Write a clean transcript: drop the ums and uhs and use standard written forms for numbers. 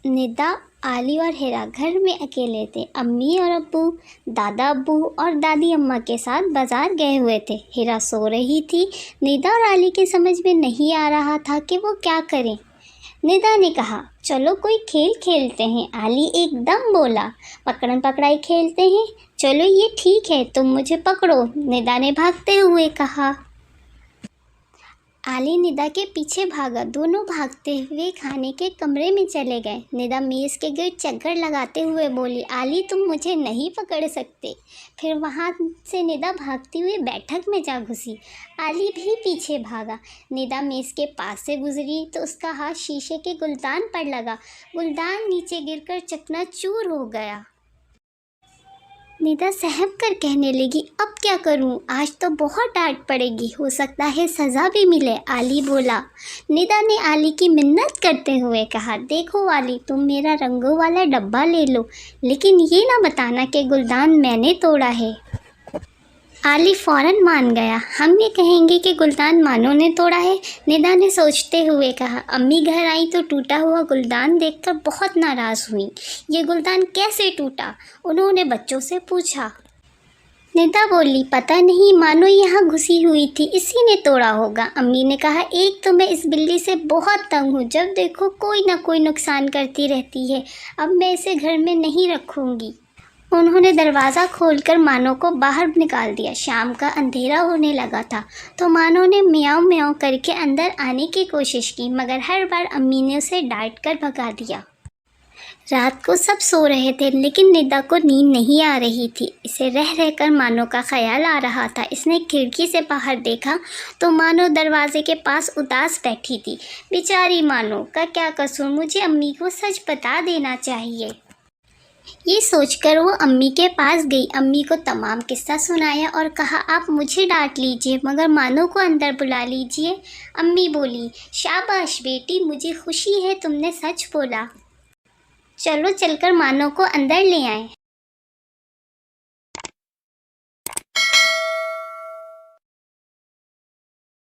निदा, आली और हिरा घर में अकेले थे। अम्मी और अब्बू, दादा अब्बू और दादी अम्मा के साथ बाजार गए हुए थे। हिरा सो रही थी। निदा और आली के समझ में नहीं आ रहा था कि वो क्या करें। निदा ने कहा, चलो कोई खेल खेलते हैं। आली एकदम बोला, पकड़न पकड़ाई खेलते हैं। चलो ये ठीक है, तुम मुझे पकड़ो, निदा ने भागते हुए कहा। आली निदा के पीछे भागा। दोनों भागते हुए खाने के कमरे में चले गए। निदा मेज़ के गिर्द चक्कर लगाते हुए बोली, आली तुम मुझे नहीं पकड़ सकते। फिर वहाँ से निदा भागती हुई बैठक में जा घुसी। आली भी पीछे भागा। निदा मेज़ के पास से गुजरी तो उसका हाथ शीशे के गुलदान पर लगा। गुलदान नीचे गिरकर चकनाचूर हो गया। निदा सहम कर कहने लगी, अब क्या करूं? आज तो बहुत डांट पड़ेगी, हो सकता है सज़ा भी मिले। आली बोला। निदा ने आली की मिन्नत करते हुए कहा, देखो आली, तुम मेरा रंगों वाला डब्बा ले लो, लेकिन ये ना बताना कि गुलदान मैंने तोड़ा है। आली फ़ौरन मान गया। हम ये कहेंगे कि गुलदान मानो ने तोड़ा है। निदा ने सोचते हुए कहा। अम्मी घर आई तो टूटा हुआ गुलदान देखकर बहुत नाराज़ हुई। ये गुलदान कैसे टूटा? उन्होंने बच्चों से पूछा। निदा बोली, पता नहीं, मानो यहाँ घुसी हुई थी, इसी ने तोड़ा होगा। अम्मी ने कहा, एक तो मैं इस बिल्ली से बहुत तंग हूँ, जब देखो कोई ना कोई नुकसान करती रहती है। अब मैं इसे घर में नहीं रखूँगी। उन्होंने दरवाज़ा खोलकर मानो को बाहर निकाल दिया। शाम का अंधेरा होने लगा था तो मानो ने म्याऊं म्याऊं करके अंदर आने की कोशिश की, मगर हर बार अम्मी ने उसे डांट कर भगा दिया। रात को सब सो रहे थे, लेकिन निदा को नींद नहीं आ रही थी। इसे रह रहकर मानो का ख्याल आ रहा था। इसने खिड़की से बाहर देखा तो मानो दरवाजे के पास उदास बैठी थी। बेचारी मानो का क्या कसूर, मुझे अम्मी को सच बता देना चाहिए। ये सोचकर वो अम्मी के पास गई। अम्मी को तमाम किस्सा सुनाया और कहा, आप मुझे डांट लीजिए, मगर मानो को अंदर बुला लीजिए। अम्मी बोली, शाबाश बेटी, मुझे खुशी है तुमने सच बोला। चलो चलकर मानो को अंदर ले आए।